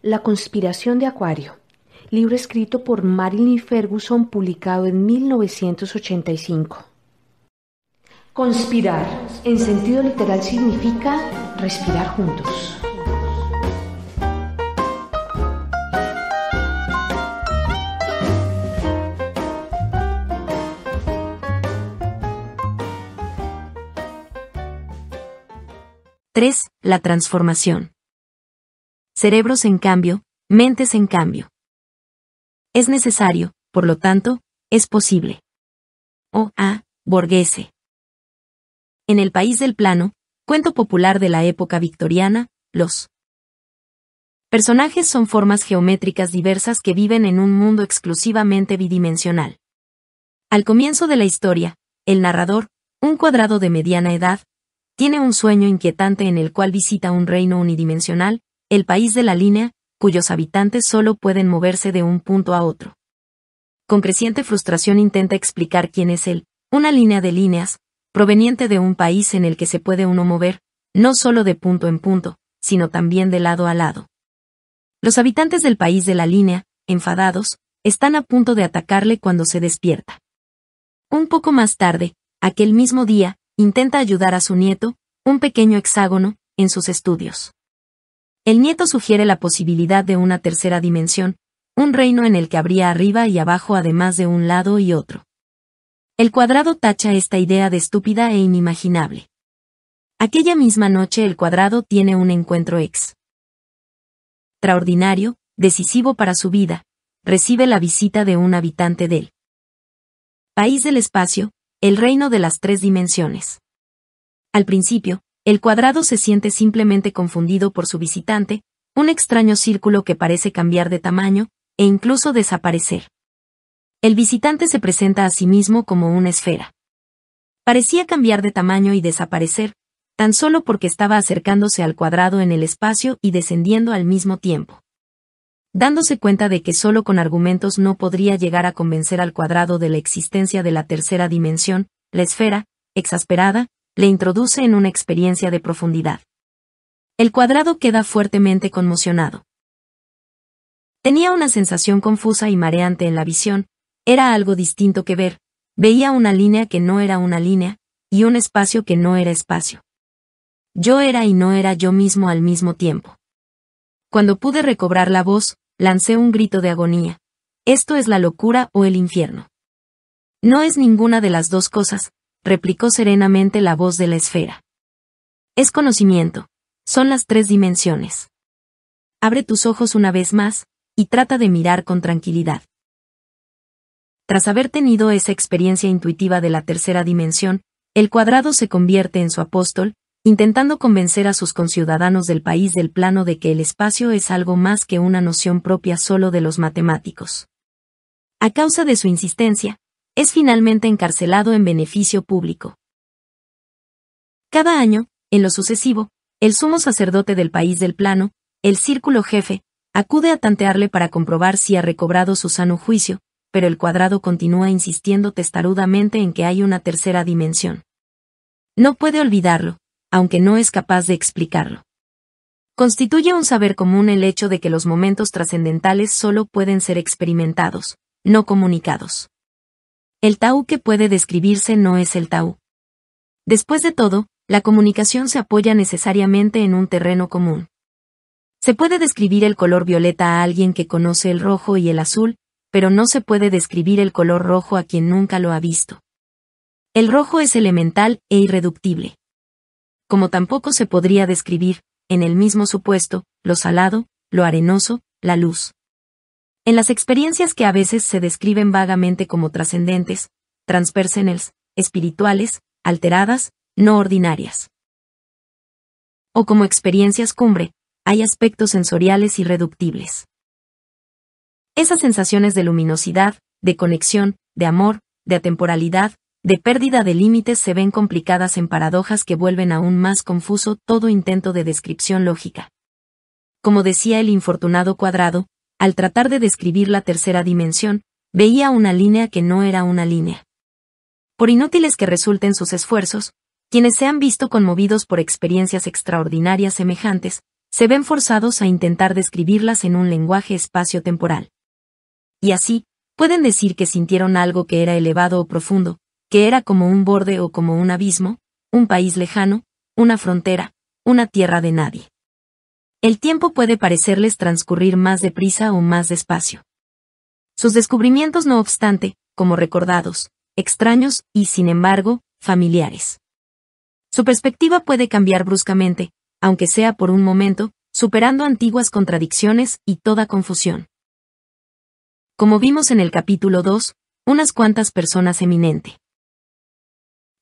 La conspiración de Acuario, libro escrito por Marilyn Ferguson, publicado en 1985. Conspirar, en sentido literal, significa respirar juntos. Tres. La transformación. Cerebros en cambio, mentes en cambio. Es necesario, por lo tanto, es posible. O. A. Borghese. En El país del plano, cuento popular de la época victoriana, los personajes son formas geométricas diversas que viven en un mundo exclusivamente bidimensional. Al comienzo de la historia, el narrador, un cuadrado de mediana edad, tiene un sueño inquietante en el cual visita un reino unidimensional, el país de la línea, cuyos habitantes solo pueden moverse de un punto a otro. Con creciente frustración intenta explicar quién es él, una línea de líneas, proveniente de un país en el que se puede uno mover, no solo de punto en punto, sino también de lado a lado. Los habitantes del país de la línea, enfadados, están a punto de atacarle cuando se despierta. Un poco más tarde, aquel mismo día, intenta ayudar a su nieto, un pequeño hexágono, en sus estudios. El nieto sugiere la posibilidad de una tercera dimensión, un reino en el que habría arriba y abajo además de un lado y otro. El cuadrado tacha esta idea de estúpida e inimaginable. Aquella misma noche el cuadrado tiene un encuentro extraordinario, decisivo para su vida, recibe la visita de un habitante del país del espacio, el reino de las tres dimensiones. Al principio, el cuadrado se siente simplemente confundido por su visitante, un extraño círculo que parece cambiar de tamaño, e incluso desaparecer. El visitante se presenta a sí mismo como una esfera. Parecía cambiar de tamaño y desaparecer, tan solo porque estaba acercándose al cuadrado en el espacio y descendiendo al mismo tiempo. Dándose cuenta de que solo con argumentos no podría llegar a convencer al cuadrado de la existencia de la tercera dimensión, la esfera, exasperada, le introduce en una experiencia de profundidad. El cuadrado queda fuertemente conmocionado. Tenía una sensación confusa y mareante en la visión, era algo distinto que ver, veía una línea que no era una línea, y un espacio que no era espacio. Yo era y no era yo mismo al mismo tiempo. Cuando pude recobrar la voz, lancé un grito de agonía. Esto es la locura o el infierno. No es ninguna de las dos cosas, replicó serenamente la voz de la esfera. Es conocimiento. Son las tres dimensiones. Abre tus ojos una vez más, y trata de mirar con tranquilidad. Tras haber tenido esa experiencia intuitiva de la tercera dimensión, el cuadrado se convierte en su apóstol, intentando convencer a sus conciudadanos del país del plano de que el espacio es algo más que una noción propia solo de los matemáticos. A causa de su insistencia, es finalmente encarcelado en beneficio público. Cada año, en lo sucesivo, el sumo sacerdote del país del plano, el círculo jefe, acude a tantearle para comprobar si ha recobrado su sano juicio, pero el cuadrado continúa insistiendo testarudamente en que hay una tercera dimensión. No puede olvidarlo, aunque no es capaz de explicarlo. Constituye un saber común el hecho de que los momentos trascendentales solo pueden ser experimentados, no comunicados. El Tao que puede describirse no es el Tao. Después de todo, la comunicación se apoya necesariamente en un terreno común. Se puede describir el color violeta a alguien que conoce el rojo y el azul, pero no se puede describir el color rojo a quien nunca lo ha visto. El rojo es elemental e irreductible. Como tampoco se podría describir, en el mismo supuesto, lo salado, lo arenoso, la luz. En las experiencias que a veces se describen vagamente como trascendentes, transpersonales, espirituales, alteradas, no ordinarias. O como experiencias cumbre, hay aspectos sensoriales irreductibles. Esas sensaciones de luminosidad, de conexión, de amor, de atemporalidad, de pérdida de límites se ven complicadas en paradojas que vuelven aún más confuso todo intento de descripción lógica. Como decía el infortunado cuadrado, al tratar de describir la tercera dimensión, veía una línea que no era una línea. Por inútiles que resulten sus esfuerzos, quienes se han visto conmovidos por experiencias extraordinarias semejantes, se ven forzados a intentar describirlas en un lenguaje espacio-temporal. Y así, pueden decir que sintieron algo que era elevado o profundo, que era como un borde o como un abismo, un país lejano, una frontera, una tierra de nadie. El tiempo puede parecerles transcurrir más deprisa o más despacio. Sus descubrimientos, no obstante, como recordados, extraños y, sin embargo, familiares. Su perspectiva puede cambiar bruscamente, aunque sea por un momento, superando antiguas contradicciones y toda confusión. Como vimos en el capítulo 2, unas cuantas personas eminentes,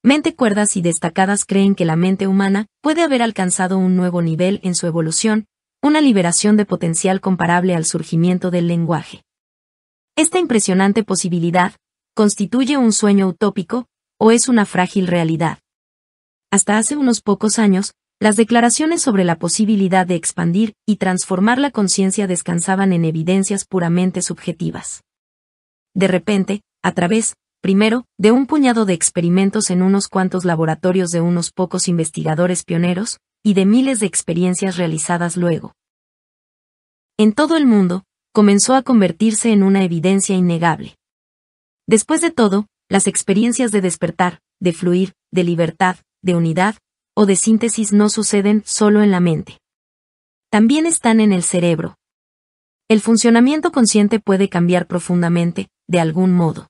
mente cuerdas y destacadas creen que la mente humana puede haber alcanzado un nuevo nivel en su evolución, una liberación de potencial comparable al surgimiento del lenguaje. Esta impresionante posibilidad, ¿constituye un sueño utópico, o es una frágil realidad? Hasta hace unos pocos años, las declaraciones sobre la posibilidad de expandir y transformar la conciencia descansaban en evidencias puramente subjetivas. De repente, a través, primero, de un puñado de experimentos en unos cuantos laboratorios de unos pocos investigadores pioneros, y de miles de experiencias realizadas luego, en todo el mundo, comenzó a convertirse en una evidencia innegable. Después de todo, las experiencias de despertar, de fluir, de libertad, de unidad, o de síntesis no suceden solo en la mente. También están en el cerebro. El funcionamiento consciente puede cambiar profundamente, de algún modo.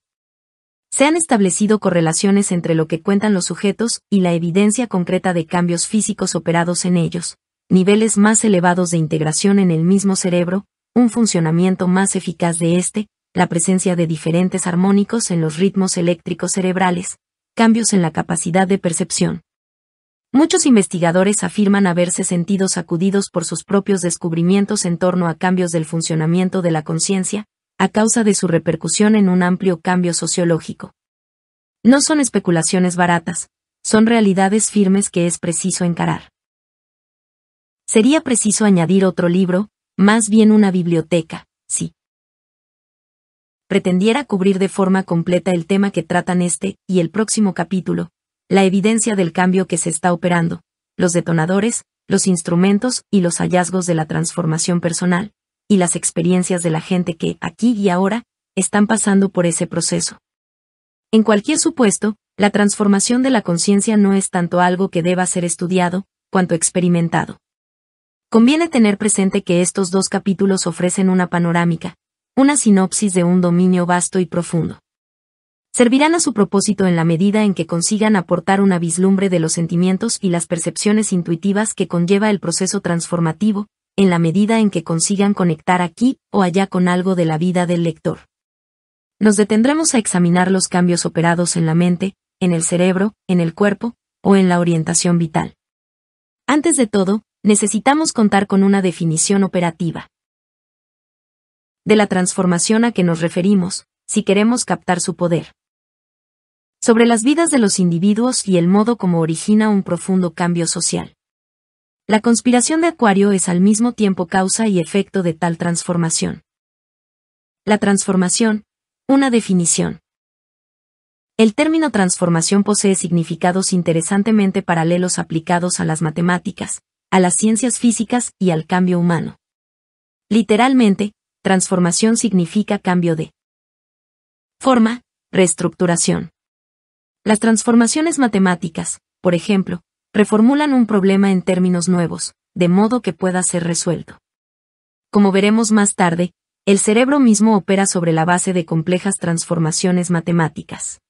Se han establecido correlaciones entre lo que cuentan los sujetos y la evidencia concreta de cambios físicos operados en ellos, niveles más elevados de integración en el mismo cerebro, un funcionamiento más eficaz de este, la presencia de diferentes armónicos en los ritmos eléctricos cerebrales, cambios en la capacidad de percepción. Muchos investigadores afirman haberse sentido sacudidos por sus propios descubrimientos en torno a cambios del funcionamiento de la conciencia, a causa de su repercusión en un amplio cambio sociológico. No son especulaciones baratas, son realidades firmes que es preciso encarar. Sería preciso añadir otro libro, más bien una biblioteca, si pretendiera cubrir de forma completa el tema que tratan este y el próximo capítulo, la evidencia del cambio que se está operando, los detonadores, los instrumentos y los hallazgos de la transformación personal, y las experiencias de la gente que, aquí y ahora, están pasando por ese proceso. En cualquier supuesto, la transformación de la conciencia no es tanto algo que deba ser estudiado, cuanto experimentado. Conviene tener presente que estos dos capítulos ofrecen una panorámica, una sinopsis de un dominio vasto y profundo. Servirán a su propósito en la medida en que consigan aportar una vislumbre de los sentimientos y las percepciones intuitivas que conlleva el proceso transformativo, en la medida en que consigan conectar aquí o allá con algo de la vida del lector. Nos detendremos a examinar los cambios operados en la mente, en el cerebro, en el cuerpo, o en la orientación vital. Antes de todo, necesitamos contar con una definición operativa de la transformación a que nos referimos, si queremos captar su poder sobre las vidas de los individuos y el modo como origina un profundo cambio social. La conspiración de Acuario es al mismo tiempo causa y efecto de tal transformación. La transformación, una definición. El término transformación posee significados interesantemente paralelos aplicados a las matemáticas, a las ciencias físicas y al cambio humano. Literalmente, transformación significa cambio de forma, reestructuración. Las transformaciones matemáticas, por ejemplo, reformulan un problema en términos nuevos, de modo que pueda ser resuelto. Como veremos más tarde, el cerebro mismo opera sobre la base de complejas transformaciones matemáticas.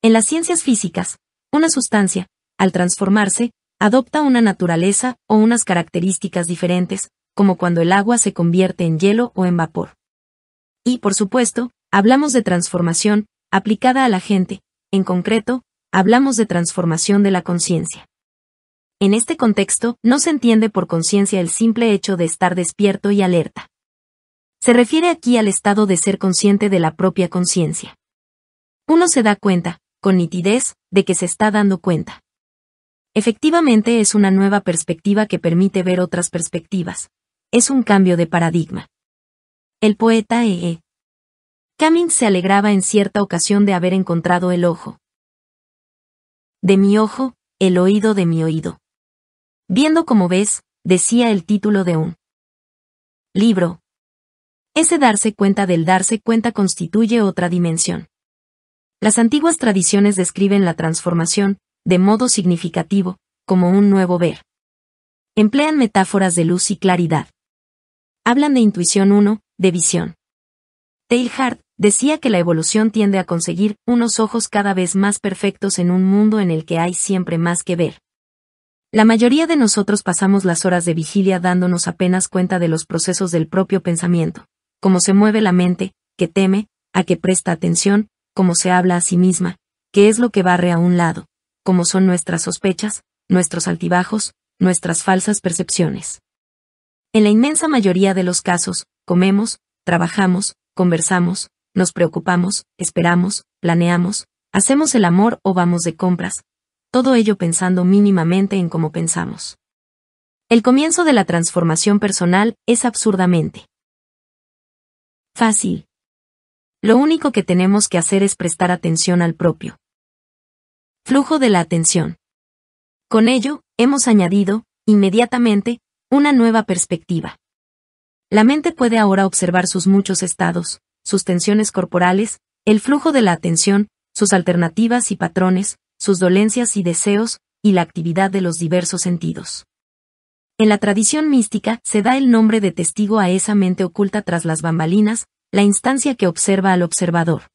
En las ciencias físicas, una sustancia, al transformarse, adopta una naturaleza o unas características diferentes, como cuando el agua se convierte en hielo o en vapor. Y, por supuesto, hablamos de transformación, aplicada a la gente, en concreto, hablamos de transformación de la conciencia. En este contexto, no se entiende por conciencia el simple hecho de estar despierto y alerta. Se refiere aquí al estado de ser consciente de la propia conciencia. Uno se da cuenta, con nitidez, de que se está dando cuenta. Efectivamente es una nueva perspectiva que permite ver otras perspectivas. Es un cambio de paradigma. El poeta E.E. Cummings se alegraba en cierta ocasión de haber encontrado el ojo de mi ojo, el oído de mi oído. Viendo como ves, decía el título de un libro. Ese darse cuenta del darse cuenta constituye otra dimensión. Las antiguas tradiciones describen la transformación, de modo significativo, como un nuevo ver. Emplean metáforas de luz y claridad. Hablan de intuición uno, de visión. Teilhard decía que la evolución tiende a conseguir unos ojos cada vez más perfectos en un mundo en el que hay siempre más que ver. La mayoría de nosotros pasamos las horas de vigilia dándonos apenas cuenta de los procesos del propio pensamiento, cómo se mueve la mente, qué teme, a qué presta atención, cómo se habla a sí misma, qué es lo que barre a un lado, cómo son nuestras sospechas, nuestros altibajos, nuestras falsas percepciones. En la inmensa mayoría de los casos, comemos, trabajamos, conversamos, nos preocupamos, esperamos, planeamos, hacemos el amor o vamos de compras, todo ello pensando mínimamente en cómo pensamos. El comienzo de la transformación personal es absurdamente fácil. Lo único que tenemos que hacer es prestar atención al propio flujo de la atención. Con ello, hemos añadido, inmediatamente, una nueva perspectiva. La mente puede ahora observar sus muchos estados, sus tensiones corporales, el flujo de la atención, sus alternativas y patrones, sus dolencias y deseos, y la actividad de los diversos sentidos. En la tradición mística se da el nombre de testigo a esa mente oculta tras las bambalinas, la instancia que observa al observador.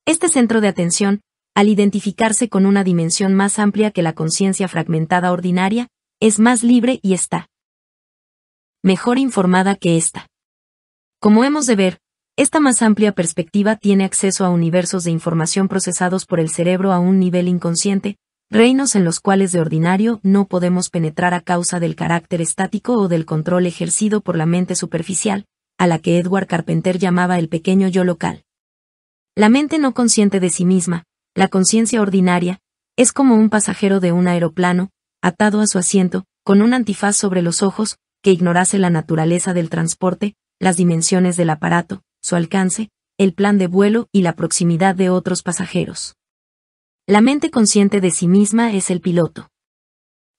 Este centro de atención, al identificarse con una dimensión más amplia que la conciencia fragmentada ordinaria, es más libre y está mejor informada que ésta. Como hemos de ver, esta más amplia perspectiva tiene acceso a universos de información procesados por el cerebro a un nivel inconsciente, reinos en los cuales de ordinario no podemos penetrar a causa del carácter estático o del control ejercido por la mente superficial, a la que Edward Carpenter llamaba el pequeño yo local. La mente no consciente de sí misma, la conciencia ordinaria, es como un pasajero de un aeroplano, atado a su asiento, con un antifaz sobre los ojos, que ignorase la naturaleza del transporte, las dimensiones del aparato, su alcance, el plan de vuelo y la proximidad de otros pasajeros. La mente consciente de sí misma es el piloto.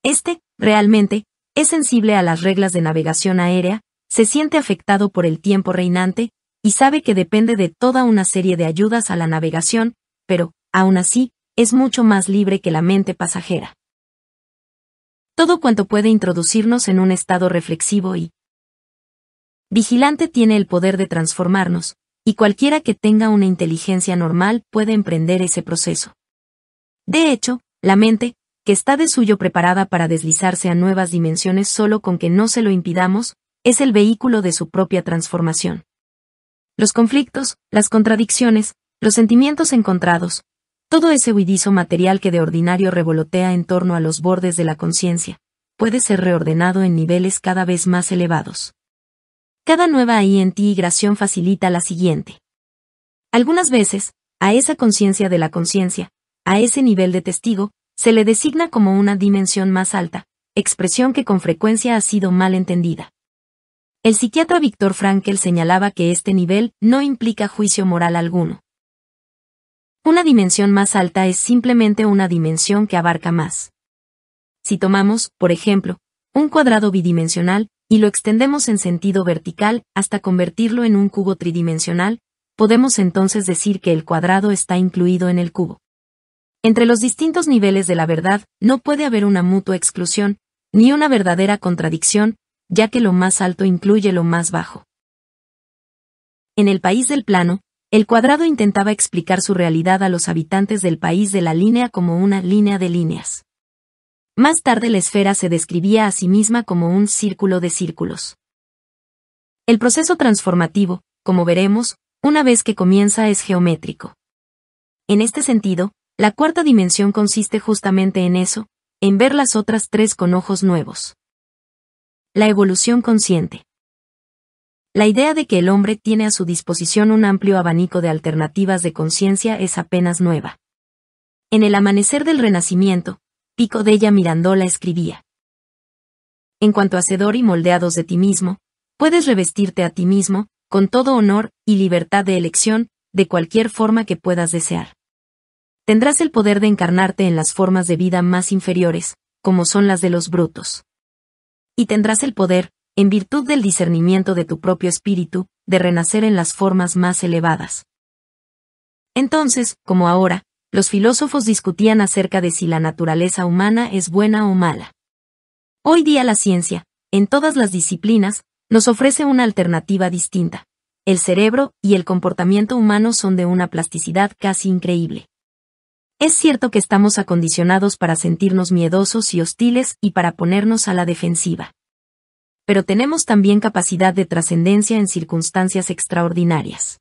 Este, realmente, es sensible a las reglas de navegación aérea, se siente afectado por el tiempo reinante, y sabe que depende de toda una serie de ayudas a la navegación, pero, aún así, es mucho más libre que la mente pasajera. Todo cuanto puede introducirnos en un estado reflexivo y vigilante tiene el poder de transformarnos, y cualquiera que tenga una inteligencia normal puede emprender ese proceso. De hecho, la mente, que está de suyo preparada para deslizarse a nuevas dimensiones solo con que no se lo impidamos, es el vehículo de su propia transformación. Los conflictos, las contradicciones, los sentimientos encontrados, todo ese huidizo material que de ordinario revolotea en torno a los bordes de la conciencia, puede ser reordenado en niveles cada vez más elevados. Cada nueva integración facilita la siguiente. Algunas veces, a esa conciencia de la conciencia, a ese nivel de testigo, se le designa como una dimensión más alta, expresión que con frecuencia ha sido mal entendida. El psiquiatra Viktor Frankl señalaba que este nivel no implica juicio moral alguno. Una dimensión más alta es simplemente una dimensión que abarca más. Si tomamos, por ejemplo, un cuadrado bidimensional, y lo extendemos en sentido vertical hasta convertirlo en un cubo tridimensional, podemos entonces decir que el cuadrado está incluido en el cubo. Entre los distintos niveles de la verdad no puede haber una mutua exclusión, ni una verdadera contradicción, ya que lo más alto incluye lo más bajo. En el país del plano, el cuadrado intentaba explicar su realidad a los habitantes del país de la línea como una línea de líneas. Más tarde la esfera se describía a sí misma como un círculo de círculos. El proceso transformativo, como veremos, una vez que comienza es geométrico. En este sentido, la cuarta dimensión consiste justamente en eso, en ver las otras tres con ojos nuevos. La evolución consciente. La idea de que el hombre tiene a su disposición un amplio abanico de alternativas de conciencia es apenas nueva. En el amanecer del Renacimiento, Pico della Mirandola escribía: en cuanto a hacedor y moldeados de ti mismo, puedes revestirte a ti mismo, con todo honor y libertad de elección, de cualquier forma que puedas desear. Tendrás el poder de encarnarte en las formas de vida más inferiores, como son las de los brutos. Y tendrás el poder, en virtud del discernimiento de tu propio espíritu, de renacer en las formas más elevadas. Entonces, como ahora, los filósofos discutían acerca de si la naturaleza humana es buena o mala. Hoy día la ciencia, en todas las disciplinas, nos ofrece una alternativa distinta. El cerebro y el comportamiento humano son de una plasticidad casi increíble. Es cierto que estamos acondicionados para sentirnos miedosos y hostiles y para ponernos a la defensiva. Pero tenemos también capacidad de trascendencia en circunstancias extraordinarias.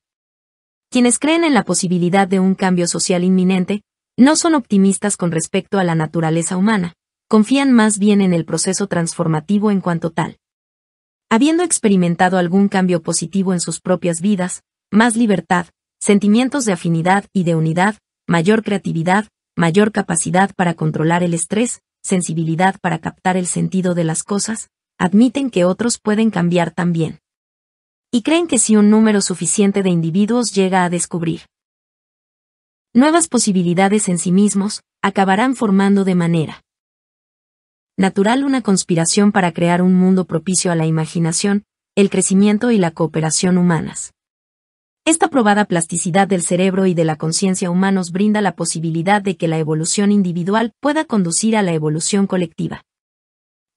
Quienes creen en la posibilidad de un cambio social inminente, no son optimistas con respecto a la naturaleza humana, confían más bien en el proceso transformativo en cuanto tal. Habiendo experimentado algún cambio positivo en sus propias vidas, más libertad, sentimientos de afinidad y de unidad, mayor creatividad, mayor capacidad para controlar el estrés, sensibilidad para captar el sentido de las cosas, admiten que otros pueden cambiar también. Y creen que si un número suficiente de individuos llega a descubrir nuevas posibilidades en sí mismos, acabarán formando de manera natural una conspiración para crear un mundo propicio a la imaginación, el crecimiento y la cooperación humanas. Esta probada plasticidad del cerebro y de la conciencia humanos brinda la posibilidad de que la evolución individual pueda conducir a la evolución colectiva.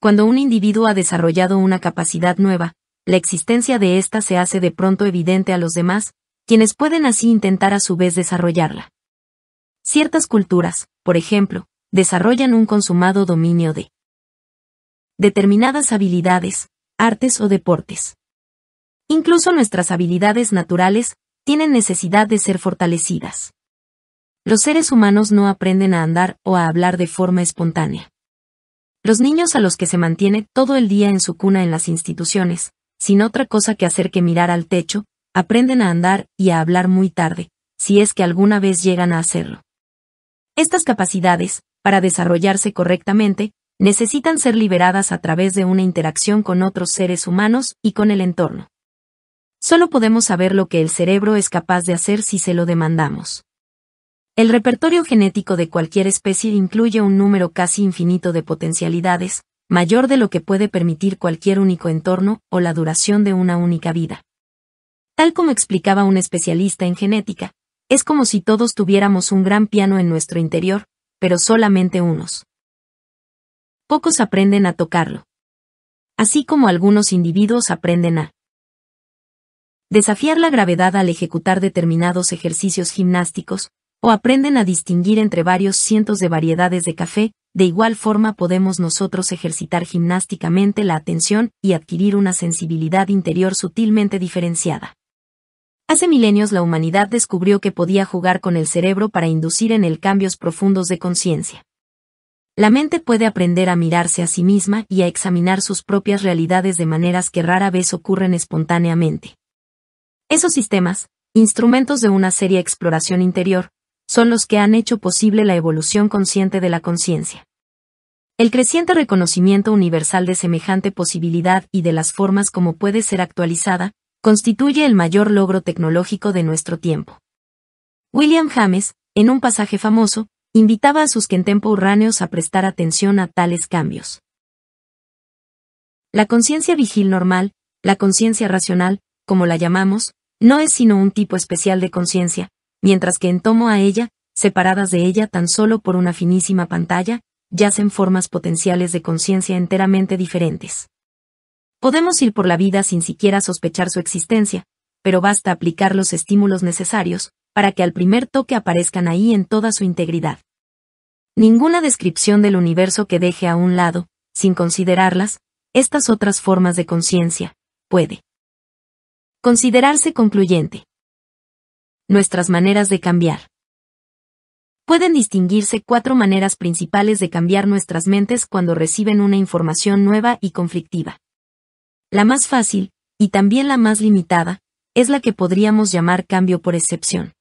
Cuando un individuo ha desarrollado una capacidad nueva, la existencia de ésta se hace de pronto evidente a los demás, quienes pueden así intentar a su vez desarrollarla. Ciertas culturas, por ejemplo, desarrollan un consumado dominio de determinadas habilidades, artes o deportes. Incluso nuestras habilidades naturales tienen necesidad de ser fortalecidas. Los seres humanos no aprenden a andar o a hablar de forma espontánea. Los niños a los que se mantiene todo el día en su cuna en las instituciones, sin otra cosa que hacer que mirar al techo, aprenden a andar y a hablar muy tarde, si es que alguna vez llegan a hacerlo. Estas capacidades, para desarrollarse correctamente, necesitan ser liberadas a través de una interacción con otros seres humanos y con el entorno. Solo podemos saber lo que el cerebro es capaz de hacer si se lo demandamos. El repertorio genético de cualquier especie incluye un número casi infinito de potencialidades, mayor de lo que puede permitir cualquier único entorno o la duración de una única vida. Tal como explicaba un especialista en genética, es como si todos tuviéramos un gran piano en nuestro interior, pero solamente unos pocos aprenden a tocarlo. Así como algunos individuos aprenden a desafiar la gravedad al ejecutar determinados ejercicios gimnásticos, o aprenden a distinguir entre varios cientos de variedades de café, de igual forma podemos nosotros ejercitar gimnásticamente la atención y adquirir una sensibilidad interior sutilmente diferenciada. Hace milenios la humanidad descubrió que podía jugar con el cerebro para inducir en él cambios profundos de conciencia. La mente puede aprender a mirarse a sí misma y a examinar sus propias realidades de maneras que rara vez ocurren espontáneamente. Esos sistemas, instrumentos de una seria exploración interior, son los que han hecho posible la evolución consciente de la conciencia. El creciente reconocimiento universal de semejante posibilidad y de las formas como puede ser actualizada, constituye el mayor logro tecnológico de nuestro tiempo. William James, en un pasaje famoso, invitaba a sus contemporáneos a prestar atención a tales cambios. La conciencia vigil normal, la conciencia racional, como la llamamos, no es sino un tipo especial de conciencia, mientras que en torno a ella, separadas de ella tan solo por una finísima pantalla, yacen formas potenciales de conciencia enteramente diferentes. Podemos ir por la vida sin siquiera sospechar su existencia, pero basta aplicar los estímulos necesarios, para que al primer toque aparezcan ahí en toda su integridad. Ninguna descripción del universo que deje a un lado, sin considerarlas, estas otras formas de conciencia, puede considerarse concluyente. Nuestras maneras de cambiar. Pueden distinguirse 4 maneras principales de cambiar nuestras mentes cuando reciben una información nueva y conflictiva. La más fácil, y también la más limitada, es la que podríamos llamar cambio por excepción.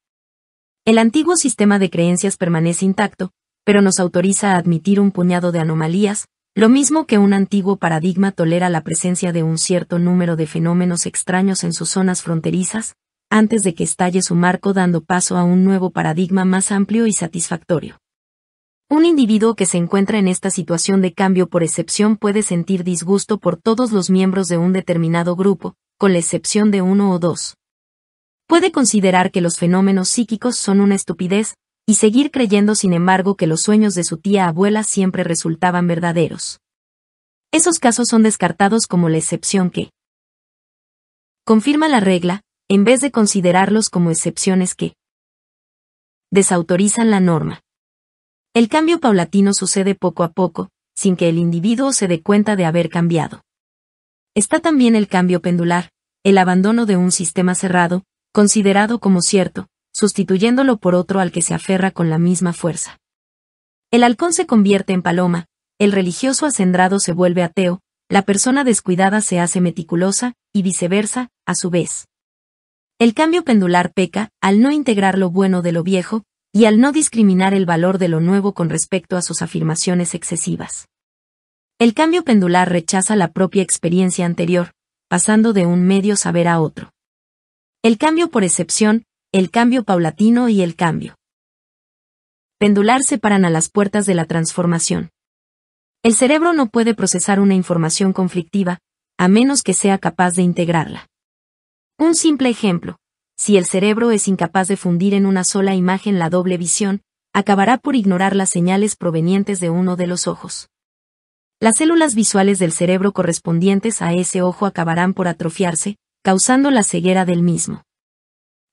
El antiguo sistema de creencias permanece intacto, pero nos autoriza a admitir un puñado de anomalías, lo mismo que un antiguo paradigma tolera la presencia de un cierto número de fenómenos extraños en sus zonas fronterizas, antes de que estalle su marco dando paso a un nuevo paradigma más amplio y satisfactorio. Un individuo que se encuentra en esta situación de cambio por excepción puede sentir disgusto por todos los miembros de un determinado grupo, con la excepción de uno o dos. Puede considerar que los fenómenos psíquicos son una estupidez, y seguir creyendo sin embargo que los sueños de su tía abuela siempre resultaban verdaderos. Esos casos son descartados como la excepción que confirma la regla, en vez de considerarlos como excepciones que desautorizan la norma. El cambio paulatino sucede poco a poco, sin que el individuo se dé cuenta de haber cambiado. Está también el cambio pendular, el abandono de un sistema cerrado, considerado como cierto, sustituyéndolo por otro al que se aferra con la misma fuerza. El halcón se convierte en paloma, el religioso acendrado se vuelve ateo, la persona descuidada se hace meticulosa, y viceversa, a su vez. El cambio pendular peca, al no integrar lo bueno de lo viejo, y al no discriminar el valor de lo nuevo con respecto a sus afirmaciones excesivas. El cambio pendular rechaza la propia experiencia anterior, pasando de un medio saber a otro. El cambio por excepción, el cambio paulatino y el cambio pendular separan a las puertas de la transformación. El cerebro no puede procesar una información conflictiva, a menos que sea capaz de integrarla. Un simple ejemplo: si el cerebro es incapaz de fundir en una sola imagen la doble visión, acabará por ignorar las señales provenientes de uno de los ojos. Las células visuales del cerebro correspondientes a ese ojo acabarán por atrofiarse, causando la ceguera del mismo.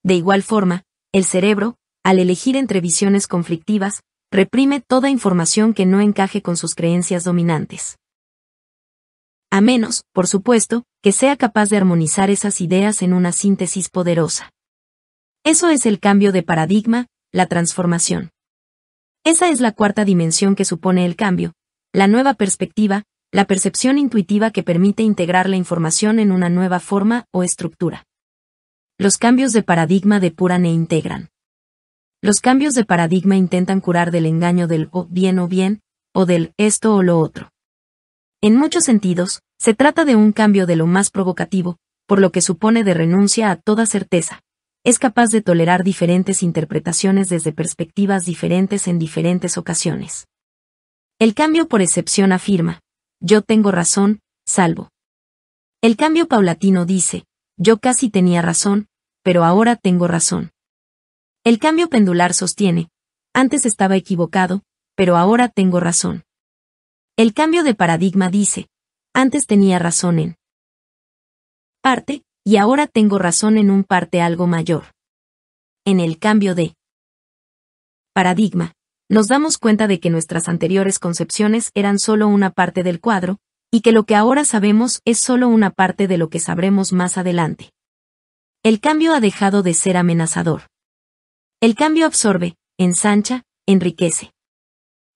De igual forma, el cerebro, al elegir entre visiones conflictivas, reprime toda información que no encaje con sus creencias dominantes. A menos, por supuesto, que sea capaz de armonizar esas ideas en una síntesis poderosa. Eso es el cambio de paradigma, la transformación. Esa es la cuarta dimensión que supone el cambio, la nueva perspectiva, la percepción intuitiva que permite integrar la información en una nueva forma o estructura. Los cambios de paradigma depuran e integran. Los cambios de paradigma intentan curar del engaño del o bien, o del esto o lo otro. En muchos sentidos, se trata de un cambio de lo más provocativo, por lo que supone de renuncia a toda certeza. Es capaz de tolerar diferentes interpretaciones desde perspectivas diferentes en diferentes ocasiones. El cambio por excepción afirma: yo tengo razón, salvo. El cambio paulatino dice: yo casi tenía razón, pero ahora tengo razón. El cambio pendular sostiene: antes estaba equivocado, pero ahora tengo razón. El cambio de paradigma dice: antes tenía razón en parte, y ahora tengo razón en un parte algo mayor. En el cambio de paradigma, nos damos cuenta de que nuestras anteriores concepciones eran solo una parte del cuadro, y que lo que ahora sabemos es solo una parte de lo que sabremos más adelante. El cambio ha dejado de ser amenazador. El cambio absorbe, ensancha, enriquece.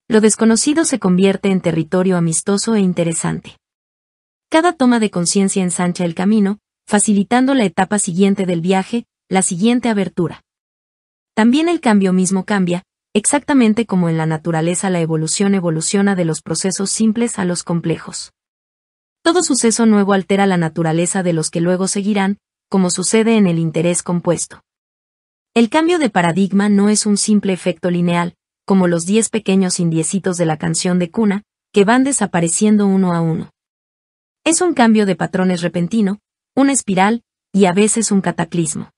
Lo desconocido se convierte en territorio amistoso e interesante. Cada toma de conciencia ensancha el camino, facilitando la etapa siguiente del viaje, la siguiente abertura. También el cambio mismo cambia, exactamente como en la naturaleza la evolución evoluciona de los procesos simples a los complejos. Todo suceso nuevo altera la naturaleza de los que luego seguirán, como sucede en el interés compuesto. El cambio de paradigma no es un simple efecto lineal, como los 10 pequeños indiecitos de la canción de cuna, que van desapareciendo uno a uno. Es un cambio de patrones repentino, una espiral, y a veces un cataclismo.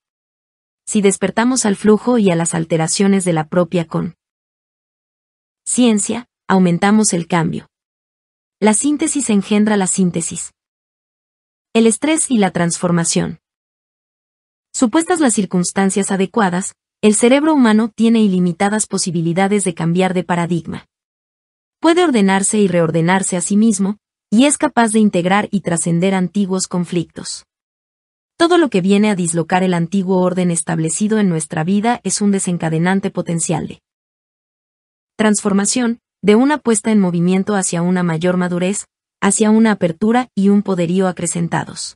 Si despertamos al flujo y a las alteraciones de la propia conciencia, aumentamos el cambio. La síntesis engendra la síntesis. El estrés y la transformación. Supuestas las circunstancias adecuadas, el cerebro humano tiene ilimitadas posibilidades de cambiar de paradigma. Puede ordenarse y reordenarse a sí mismo, y es capaz de integrar y trascender antiguos conflictos. Todo lo que viene a dislocar el antiguo orden establecido en nuestra vida es un desencadenante potencial de transformación, de una puesta en movimiento hacia una mayor madurez, hacia una apertura y un poderío acrecentados.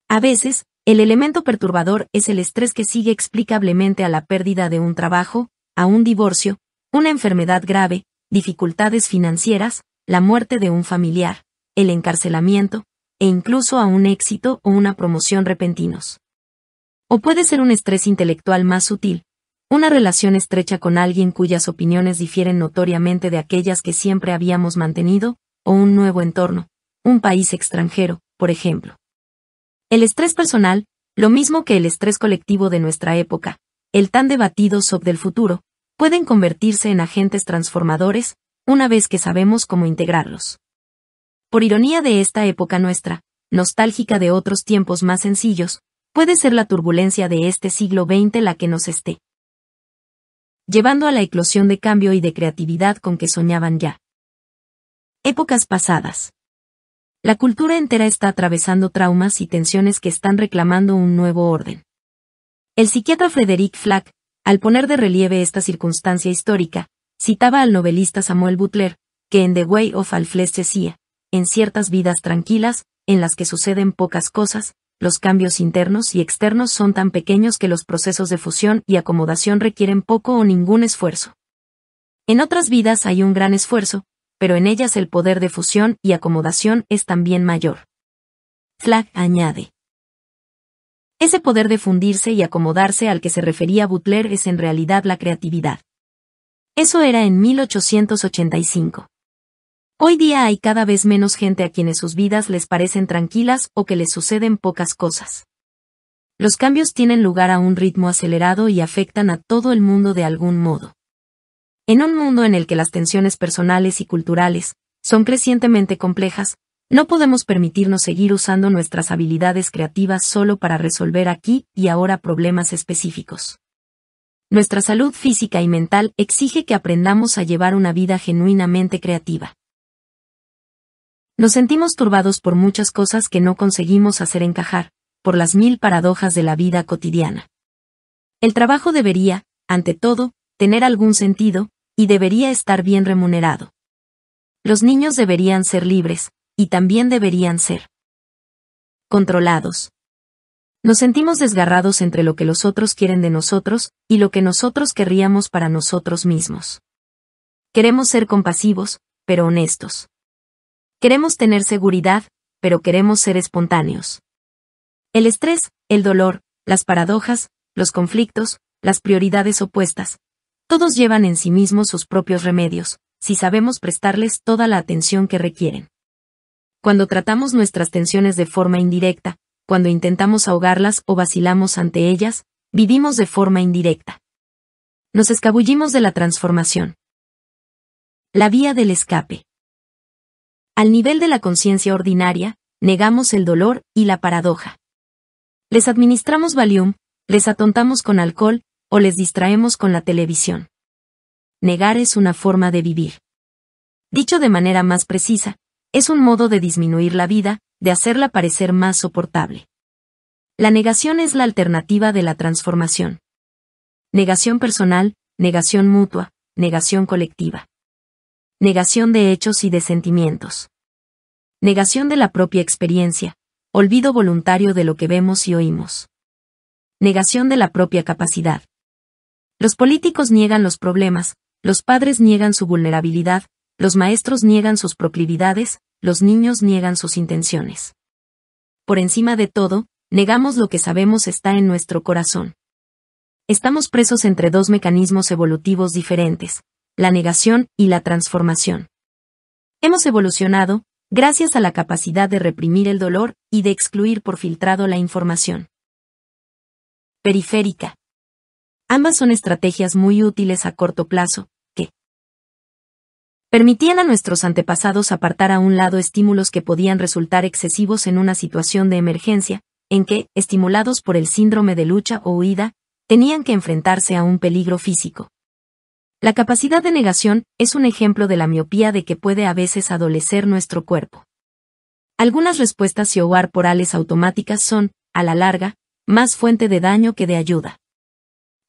A veces, el elemento perturbador es el estrés que sigue explicablemente a la pérdida de un trabajo, a un divorcio, una enfermedad grave, dificultades financieras, la muerte de un familiar, el encarcelamiento, e incluso a un éxito o una promoción repentinos. O puede ser un estrés intelectual más sutil, una relación estrecha con alguien cuyas opiniones difieren notoriamente de aquellas que siempre habíamos mantenido, o un nuevo entorno, un país extranjero, por ejemplo. El estrés personal, lo mismo que el estrés colectivo de nuestra época, el tan debatido SOP del futuro, pueden convertirse en agentes transformadores, una vez que sabemos cómo integrarlos. Por ironía de esta época nuestra, nostálgica de otros tiempos más sencillos, puede ser la turbulencia de este siglo XX la que nos esté llevando a la eclosión de cambio y de creatividad con que soñaban ya. Épocas pasadas. La cultura entera está atravesando traumas y tensiones que están reclamando un nuevo orden. El psiquiatra Frederick Flack, al poner de relieve esta circunstancia histórica, citaba al novelista Samuel Butler, que en The Way of All Flesh decía, en ciertas vidas tranquilas, en las que suceden pocas cosas, los cambios internos y externos son tan pequeños que los procesos de fusión y acomodación requieren poco o ningún esfuerzo. En otras vidas hay un gran esfuerzo, pero en ellas el poder de fusión y acomodación es también mayor. Flack añade. Ese poder de fundirse y acomodarse al que se refería Butler es en realidad la creatividad. Eso era en 1885. Hoy día hay cada vez menos gente a quienes sus vidas les parecen tranquilas o que les suceden pocas cosas. Los cambios tienen lugar a un ritmo acelerado y afectan a todo el mundo de algún modo. En un mundo en el que las tensiones personales y culturales son crecientemente complejas, no podemos permitirnos seguir usando nuestras habilidades creativas solo para resolver aquí y ahora problemas específicos. Nuestra salud física y mental exige que aprendamos a llevar una vida genuinamente creativa. Nos sentimos turbados por muchas cosas que no conseguimos hacer encajar, por las 1000 paradojas de la vida cotidiana. El trabajo debería, ante todo, tener algún sentido, y debería estar bien remunerado. Los niños deberían ser libres, y también deberían ser controlados. Nos sentimos desgarrados entre lo que los otros quieren de nosotros, y lo que nosotros querríamos para nosotros mismos. Queremos ser compasivos, pero honestos. Queremos tener seguridad, pero queremos ser espontáneos. El estrés, el dolor, las paradojas, los conflictos, las prioridades opuestas, todos llevan en sí mismos sus propios remedios, si sabemos prestarles toda la atención que requieren. Cuando tratamos nuestras tensiones de forma indirecta, cuando intentamos ahogarlas o vacilamos ante ellas, vivimos de forma indirecta. Nos escabullimos de la transformación. La vía del escape. Al nivel de la conciencia ordinaria, negamos el dolor y la paradoja. Les administramos Valium, les atontamos con alcohol, o les distraemos con la televisión. Negar es una forma de vivir. Dicho de manera más precisa, es un modo de disminuir la vida, de hacerla parecer más soportable. La negación es la alternativa de la transformación. Negación personal, negación mutua, negación colectiva. Negación de hechos y de sentimientos. Negación de la propia experiencia, olvido voluntario de lo que vemos y oímos. Negación de la propia capacidad. Los políticos niegan los problemas, los padres niegan su vulnerabilidad, los maestros niegan sus proclividades, los niños niegan sus intenciones. Por encima de todo, negamos lo que sabemos está en nuestro corazón. Estamos presos entre dos mecanismos evolutivos diferentes, la negación y la transformación. Hemos evolucionado, gracias a la capacidad de reprimir el dolor y de excluir por filtrado la información. Periférica. Ambas son estrategias muy útiles a corto plazo, que permitían a nuestros antepasados apartar a un lado estímulos que podían resultar excesivos en una situación de emergencia, en que, estimulados por el síndrome de lucha o huida, tenían que enfrentarse a un peligro físico. La capacidad de negación es un ejemplo de la miopía de que puede a veces adolecer nuestro cuerpo. Algunas respuestas cerebro-orales automáticas son, a la larga, más fuente de daño que de ayuda.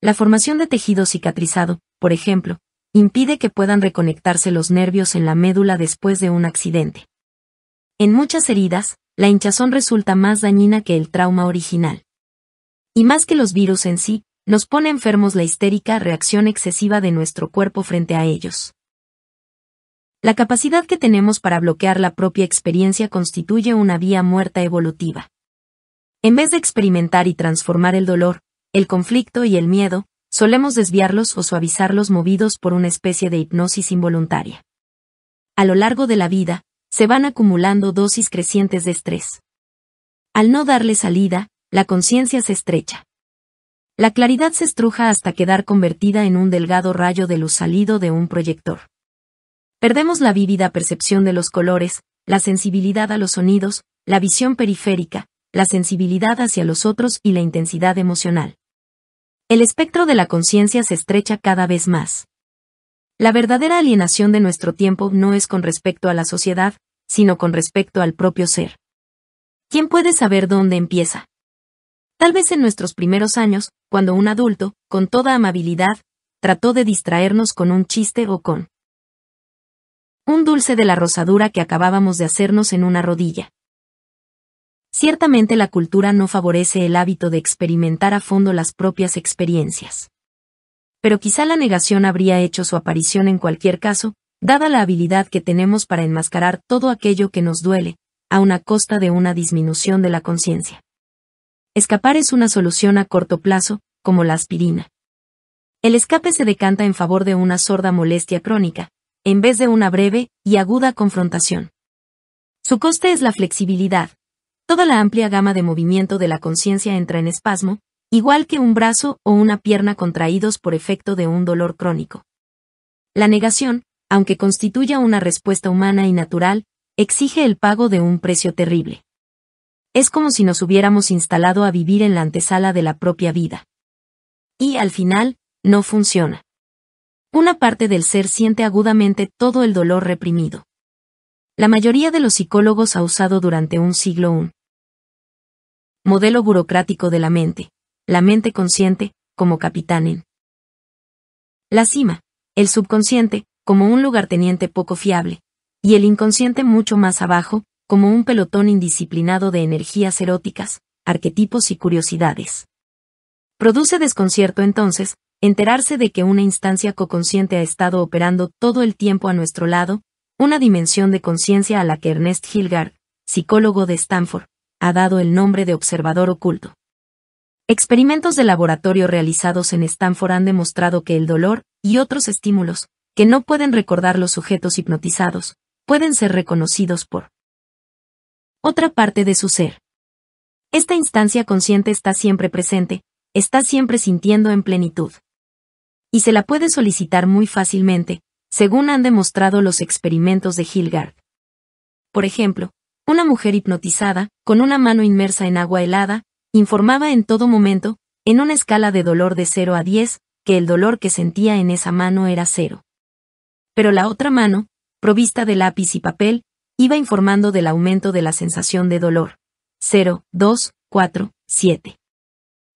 La formación de tejido cicatrizado, por ejemplo, impide que puedan reconectarse los nervios en la médula después de un accidente. En muchas heridas, la hinchazón resulta más dañina que el trauma original. Y más que los virus en sí, nos pone enfermos la histérica reacción excesiva de nuestro cuerpo frente a ellos. La capacidad que tenemos para bloquear la propia experiencia constituye una vía muerta evolutiva. En vez de experimentar y transformar el dolor, el conflicto y el miedo, solemos desviarlos o suavizarlos movidos por una especie de hipnosis involuntaria. A lo largo de la vida, se van acumulando dosis crecientes de estrés. Al no darle salida, la conciencia se estrecha. La claridad se estruja hasta quedar convertida en un delgado rayo de luz salido de un proyector. Perdemos la vívida percepción de los colores, la sensibilidad a los sonidos, la visión periférica, la sensibilidad hacia los otros y la intensidad emocional. El espectro de la conciencia se estrecha cada vez más. La verdadera alienación de nuestro tiempo no es con respecto a la sociedad, sino con respecto al propio ser. ¿Quién puede saber dónde empieza? Tal vez en nuestros primeros años, cuando un adulto, con toda amabilidad, trató de distraernos con un chiste o con un dulce de la rosadura que acabábamos de hacernos en una rodilla. Ciertamente la cultura no favorece el hábito de experimentar a fondo las propias experiencias. Pero quizá la negación habría hecho su aparición en cualquier caso, dada la habilidad que tenemos para enmascarar todo aquello que nos duele, a una costa de una disminución de la conciencia. Escapar es una solución a corto plazo, como la aspirina. El escape se decanta en favor de una sorda molestia crónica, en vez de una breve y aguda confrontación. Su coste es la flexibilidad. Toda la amplia gama de movimiento de la conciencia entra en espasmo, igual que un brazo o una pierna contraídos por efecto de un dolor crónico. La negación, aunque constituya una respuesta humana y natural, exige el pago de un precio terrible. Es como si nos hubiéramos instalado a vivir en la antesala de la propia vida. Y, al final, no funciona. Una parte del ser siente agudamente todo el dolor reprimido. La mayoría de los psicólogos ha usado durante un siglo un modelo burocrático de la mente consciente, como capitán en la cima, el subconsciente, como un lugarteniente poco fiable, y el inconsciente mucho más abajo, como un pelotón indisciplinado de energías eróticas, arquetipos y curiosidades. Produce desconcierto entonces, enterarse de que una instancia coconsciente ha estado operando todo el tiempo a nuestro lado, una dimensión de conciencia a la que Ernest Hilgard, psicólogo de Stanford, ha dado el nombre de observador oculto. Experimentos de laboratorio realizados en Stanford han demostrado que el dolor y otros estímulos, que no pueden recordar los sujetos hipnotizados, pueden ser reconocidos por otra parte de su ser. Esta instancia consciente está siempre presente, está siempre sintiendo en plenitud. Y se la puede solicitar muy fácilmente, según han demostrado los experimentos de Hilgard. Por ejemplo, una mujer hipnotizada, con una mano inmersa en agua helada, informaba en todo momento, en una escala de dolor de 0 a 10, que el dolor que sentía en esa mano era 0. Pero la otra mano, provista de lápiz y papel, iba informando del aumento de la sensación de dolor. 0, 2, 4, 7.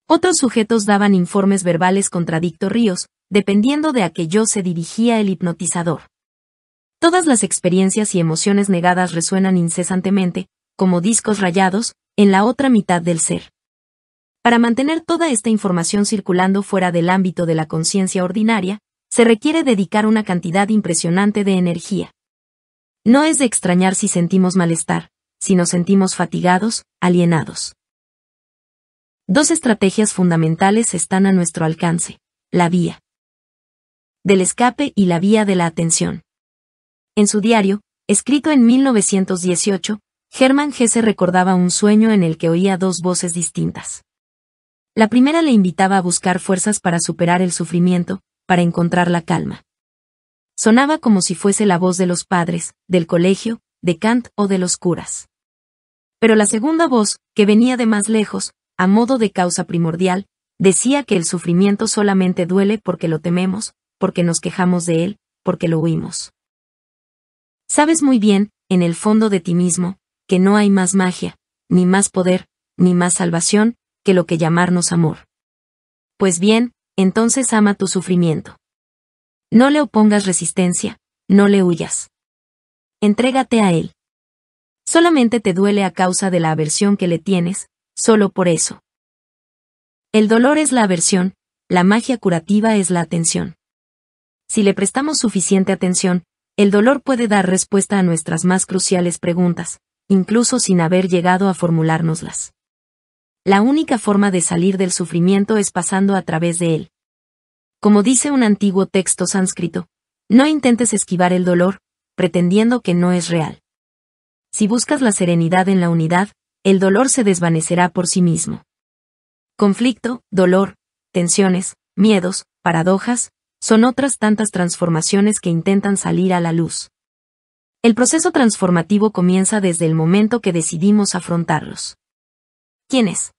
Otros sujetos daban informes verbales contradictorios, dependiendo de a qué yo se dirigía el hipnotizador. Todas las experiencias y emociones negadas resuenan incesantemente, como discos rayados, en la otra mitad del ser. Para mantener toda esta información circulando fuera del ámbito de la conciencia ordinaria, se requiere dedicar una cantidad impresionante de energía. No es de extrañar si sentimos malestar, si nos sentimos fatigados, alienados. Dos estrategias fundamentales están a nuestro alcance: la vía del escape y la vía de la atención. En su diario, escrito en 1918, Hermann Hesse recordaba un sueño en el que oía dos voces distintas. La primera le invitaba a buscar fuerzas para superar el sufrimiento, para encontrar la calma. Sonaba como si fuese la voz de los padres, del colegio, de Kant o de los curas. Pero la segunda voz, que venía de más lejos, a modo de causa primordial, decía que el sufrimiento solamente duele porque lo tememos, porque nos quejamos de él, porque lo huimos. Sabes muy bien, en el fondo de ti mismo, que no hay más magia, ni más poder, ni más salvación, que lo que llamarnos amor. Pues bien, entonces ama tu sufrimiento. No le opongas resistencia, no le huyas. Entrégate a él. Solamente te duele a causa de la aversión que le tienes, solo por eso. El dolor es la aversión, la magia curativa es la atención. Si le prestamos suficiente atención, el dolor puede dar respuesta a nuestras más cruciales preguntas, incluso sin haber llegado a formulárnoslas. La única forma de salir del sufrimiento es pasando a través de él. Como dice un antiguo texto sánscrito, no intentes esquivar el dolor, pretendiendo que no es real. Si buscas la serenidad en la unidad, el dolor se desvanecerá por sí mismo. Conflicto, dolor, tensiones, miedos, paradojas, son otras tantas transformaciones que intentan salir a la luz. El proceso transformativo comienza desde el momento que decidimos afrontarlos. ¿Quiénes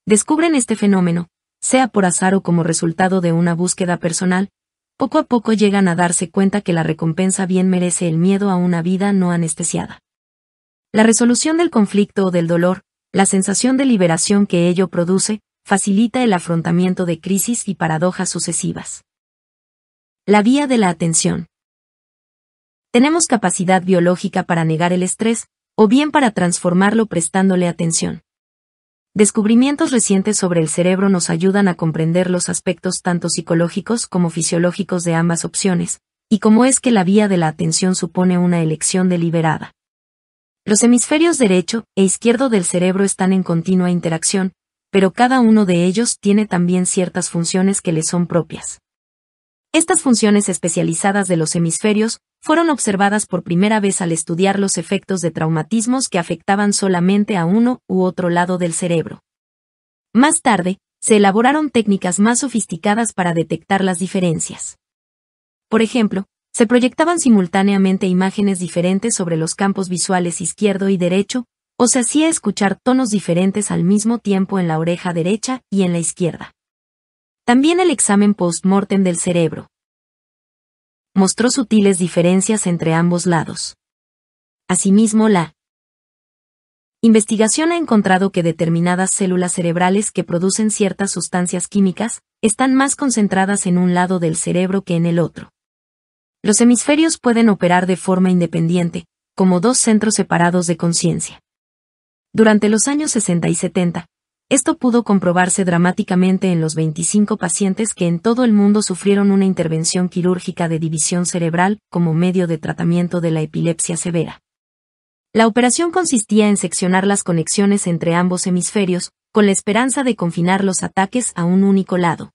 descubren este fenómeno, sea por azar o como resultado de una búsqueda personal, poco a poco llegan a darse cuenta que la recompensa bien merece el miedo a una vida no anestesiada? La resolución del conflicto o del dolor, la sensación de liberación que ello produce, facilita el afrontamiento de crisis y paradojas sucesivas. La vía de la atención. Tenemos capacidad biológica para negar el estrés, o bien para transformarlo prestándole atención. Descubrimientos recientes sobre el cerebro nos ayudan a comprender los aspectos tanto psicológicos como fisiológicos de ambas opciones, y cómo es que la vía de la atención supone una elección deliberada. Los hemisferios derecho e izquierdo del cerebro están en continua interacción, pero cada uno de ellos tiene también ciertas funciones que le son propias. Estas funciones especializadas de los hemisferios fueron observadas por primera vez al estudiar los efectos de traumatismos que afectaban solamente a uno u otro lado del cerebro. Más tarde, se elaboraron técnicas más sofisticadas para detectar las diferencias. Por ejemplo, se proyectaban simultáneamente imágenes diferentes sobre los campos visuales izquierdo y derecho, o se hacía escuchar tonos diferentes al mismo tiempo en la oreja derecha y en la izquierda. También el examen post-mortem del cerebro mostró sutiles diferencias entre ambos lados. Asimismo, la investigación ha encontrado que determinadas células cerebrales que producen ciertas sustancias químicas están más concentradas en un lado del cerebro que en el otro. Los hemisferios pueden operar de forma independiente, como dos centros separados de conciencia. Durante los años 60 y 70, esto pudo comprobarse dramáticamente en los 25 pacientes que en todo el mundo sufrieron una intervención quirúrgica de división cerebral como medio de tratamiento de la epilepsia severa. La operación consistía en seccionar las conexiones entre ambos hemisferios, con la esperanza de confinar los ataques a un único lado.